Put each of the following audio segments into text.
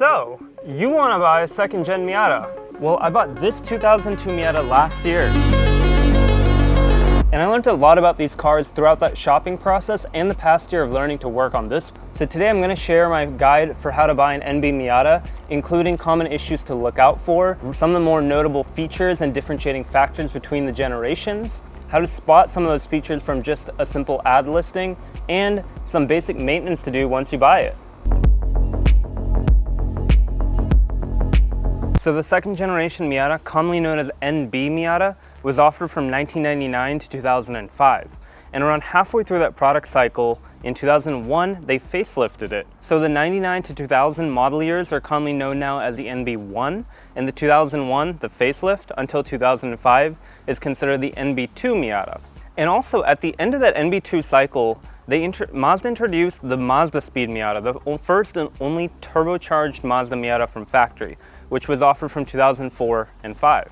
So, you want to buy a second-gen Miata. Well, I bought this 2002 Miata last year. And I learned a lot about these cars throughout that shopping process and the past year of learning to work on this. So today I'm going to share my guide for how to buy an NB Miata, including common issues to look out for, some of the more notable features and differentiating factors between the generations, how to spot some of those features from just a simple ad listing, and some basic maintenance to do once you buy it. So the second generation Miata, commonly known as NB Miata, was offered from 1999 to 2005. And around halfway through that product cycle, in 2001, they facelifted it. So the 99 to 2000 model years are commonly known now as the NB1, and the 2001, the facelift, until 2005, is considered the NB2 Miata. And also, at the end of that NB2 cycle, Mazda introduced the Mazda Speed Miata, the first and only turbocharged Mazda Miata from factory, which was offered from 2004 and 5.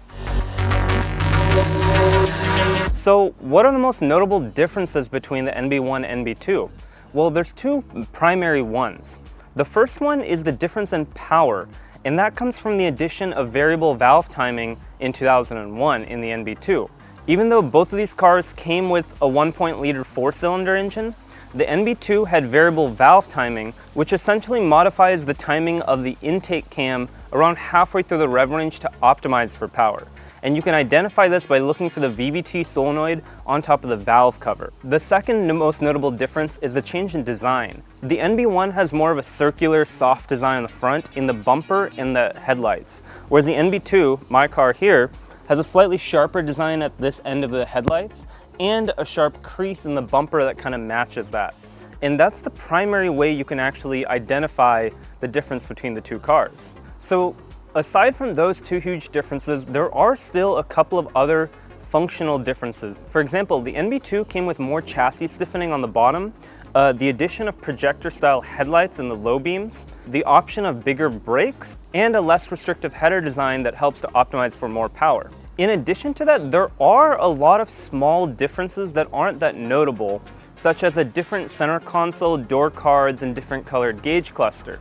So what are the most notable differences between the NB1 and NB2? Well, there's two primary ones. The first one is the difference in power, and that comes from the addition of variable valve timing in 2001 in the NB2. Even though both of these cars came with a 1.0-liter four-cylinder engine, the NB2 had variable valve timing, which essentially modifies the timing of the intake cam around halfway through the rev range to optimize for power. And you can identify this by looking for the VVT solenoid on top of the valve cover. The second most notable difference is the change in design. The NB1 has more of a circular, soft design on the front, in the bumper and the headlights, whereas the NB2, my car here, has a slightly sharper design at this end of the headlights and a sharp crease in the bumper that kind of matches that. And that's the primary way you can actually identify the difference between the two cars. So aside from those two huge differences, there are still a couple of other functional differences. For example, the NB2 came with more chassis stiffening on the bottom, the addition of projector-style headlights in the low beams, the option of bigger brakes, and a less restrictive header design that helps to optimize for more power. In addition to that, there are a lot of small differences that aren't that notable, such as a different center console, door cards, and different colored gauge cluster.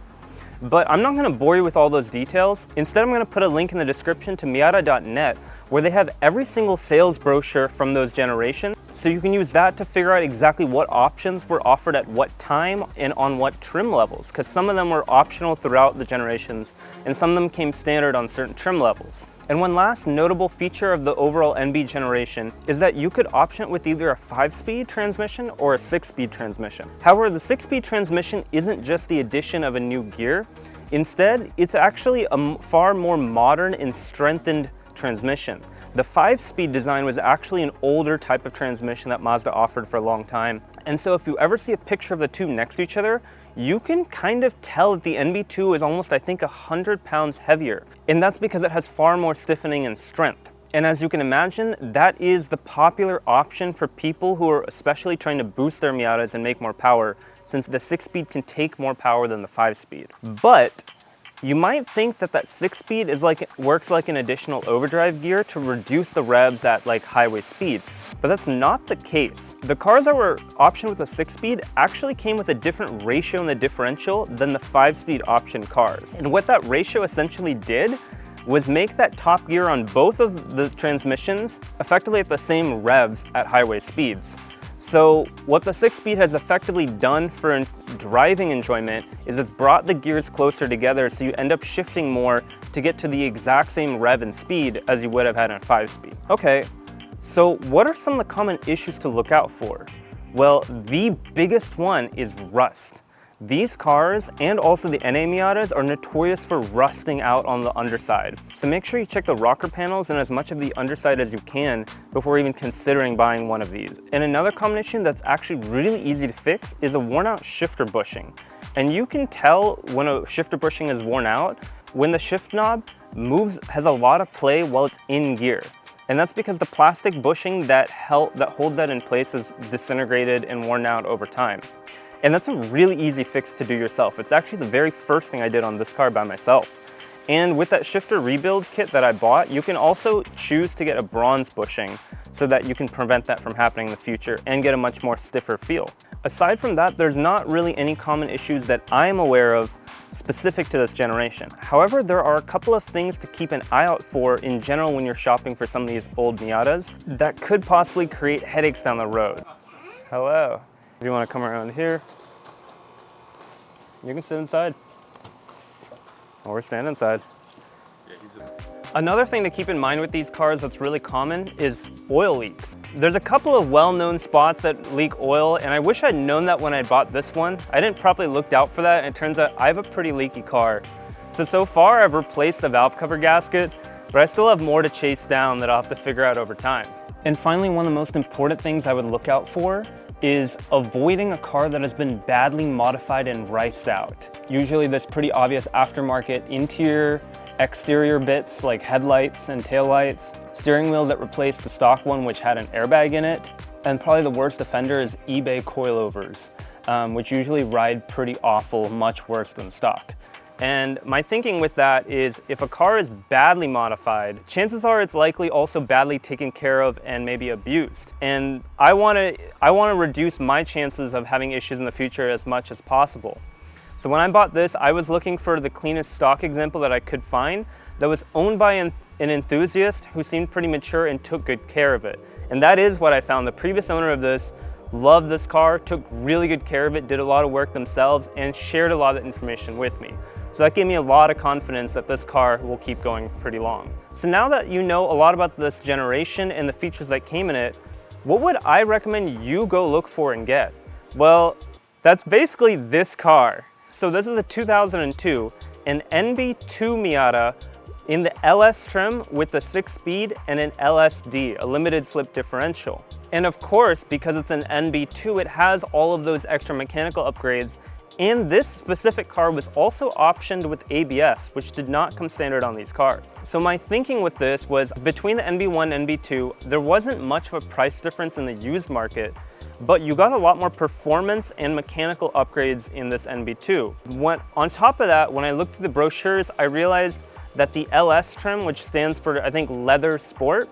But I'm not going to bore you with all those details. Instead, I'm going to put a link in the description to miata.net, where they have every single sales brochure from those generations. So you can use that to figure out exactly what options were offered at what time and on what trim levels, because some of them were optional throughout the generations, and some of them came standard on certain trim levels. And one last notable feature of the overall NB generation is that you could option it with either a 5-speed transmission or a 6-speed transmission. However, the 6-speed transmission isn't just the addition of a new gear. Instead, it's actually a far more modern and strengthened transmission. The 5-speed design was actually an older type of transmission that Mazda offered for a long time. And so if you ever see a picture of the two next to each other, you can kind of tell that the NB2 is almost, I think, 100 pounds heavier. And that's because it has far more stiffening and strength. And as you can imagine, that is the popular option for people who are especially trying to boost their Miatas and make more power, since the 6-speed can take more power than the 5-speed. But you might think that that 6-speed is works like an additional overdrive gear to reduce the revs at highway speed, but that's not the case. The cars that were optioned with a 6-speed actually came with a different ratio in the differential than the 5-speed option cars. And what that ratio essentially did was make that top gear on both of the transmissions effectively at the same revs at highway speeds. So what the 6-speed has effectively done for driving enjoyment is it's brought the gears closer together, so you end up shifting more to get to the exact same rev and speed as you would have had in a 5-speed. Okay, so what are some of the common issues to look out for? Well, the biggest one is rust. These cars, and also the NA Miatas, are notorious for rusting out on the underside. So make sure you check the rocker panels and as much of the underside as you can before even considering buying one of these. And another common issue that's actually really easy to fix is a worn out shifter bushing. And you can tell when a shifter bushing is worn out when the shift knob has a lot of play while it's in gear. And that's because the plastic bushing that holds that in place is disintegrated and worn out over time. And that's a really easy fix to do yourself. It's actually the very first thing I did on this car by myself. And with that shifter rebuild kit that I bought, you can also choose to get a bronze bushing so that you can prevent that from happening in the future and get a much more stiffer feel. Aside from that, there's not really any common issues that I'm aware of specific to this generation. However, there are a couple of things to keep an eye out for in general when you're shopping for some of these old Miatas that could possibly create headaches down the road. Hello. If you want to come around here, you can sit inside. Or stand inside. Another thing to keep in mind with these cars that's really common is oil leaks. There's a couple of well-known spots that leak oil, and I wish I'd known that when I bought this one. I didn't properly look out for that, and it turns out I have a pretty leaky car. So far I've replaced the valve cover gasket, but I still have more to chase down that I'll have to figure out over time. And finally, one of the most important things I would look out for is avoiding a car that has been badly modified and riced out. Usually there's pretty obvious aftermarket interior, exterior bits like headlights and taillights, steering wheels that replaced the stock one which had an airbag in it, and probably the worst offender is eBay coilovers, which usually ride pretty awful, much worse than stock. And my thinking with that is if a car is badly modified, chances are it's likely also badly taken care of and maybe abused. And I want to reduce my chances of having issues in the future as much as possible. So when I bought this, I was looking for the cleanest stock example that I could find that was owned by an enthusiast who seemed pretty mature and took good care of it. And that is what I found. The previous owner of this loved this car, took really good care of it, did a lot of work themselves, and shared a lot of information with me. So that gave me a lot of confidence that this car will keep going pretty long. So now that you know a lot about this generation and the features that came in it, what would I recommend you go look for and get? Well, that's basically this car. So this is a 2002, an NB2 Miata in the LS trim with the 6-speed and an LSD, a limited slip differential. And of course, because it's an NB2, it has all of those extra mechanical upgrades. And this specific car was also optioned with ABS, which did not come standard on these cars. So my thinking with this was between the NB1 and NB2, there wasn't much of a price difference in the used market, but you got a lot more performance and mechanical upgrades in this NB2. On top of that, when I looked at the brochures, I realized that the LS trim, which stands for, I think, Leather Sport,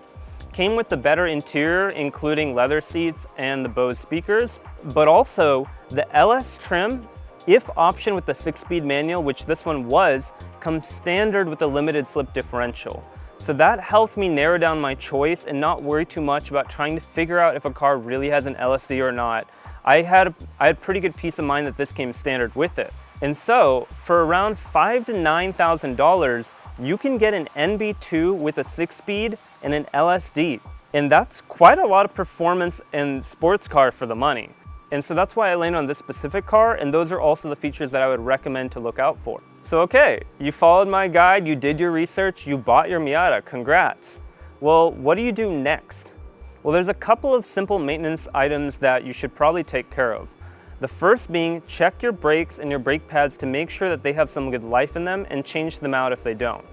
came with the better interior, including leather seats and the Bose speakers, but also the LS trim, if optioned with the 6-speed manual, which this one was, comes standard with the limited slip differential. So that helped me narrow down my choice and not worry too much about trying to figure out if a car really has an LSD or not. I had pretty good peace of mind that this came standard with it. And so for around $5,000 to $9,000, you can get an NB2 with a 6-speed and an LSD. And that's quite a lot of performance and sports car for the money. And so that's why I landed on this specific car, and those are also the features that I would recommend to look out for. So okay, you followed my guide, you did your research, you bought your Miata, congrats. Well, what do you do next? Well, there's a couple of simple maintenance items that you should probably take care of. The first being check your brakes and your brake pads to make sure that they have some good life in them and change them out if they don't.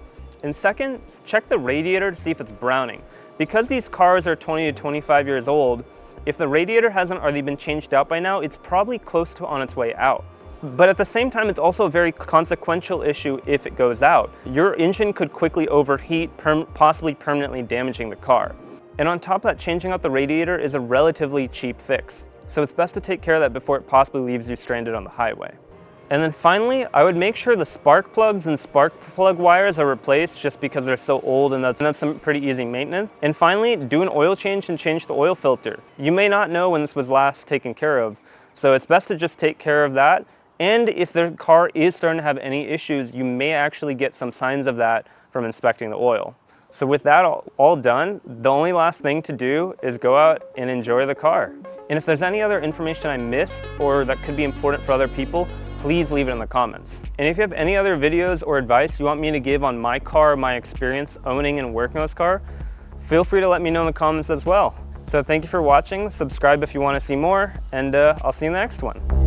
And second, check the radiator to see if it's browning. Because these cars are 20 to 25 years old, if the radiator hasn't already been changed out by now, it's probably close to on its way out. But at the same time, it's also a very consequential issue if it goes out. Your engine could quickly overheat, possibly permanently damaging the car. And on top of that, changing out the radiator is a relatively cheap fix. So it's best to take care of that before it possibly leaves you stranded on the highway. And then finally, I would make sure the spark plugs and spark plug wires are replaced just because they're so old, and that's some pretty easy maintenance. And finally, do an oil change and change the oil filter. You may not know when this was last taken care of, so it's best to just take care of that. And if the car is starting to have any issues, you may actually get some signs of that from inspecting the oil. So with that all done, the only last thing to do is go out and enjoy the car. And if there's any other information I missed or that could be important for other people, please leave it in the comments. And if you have any other videos or advice you want me to give on my car, my experience owning and working on this car, feel free to let me know in the comments as well. So thank you for watching, subscribe if you want to see more, and I'll see you in the next one.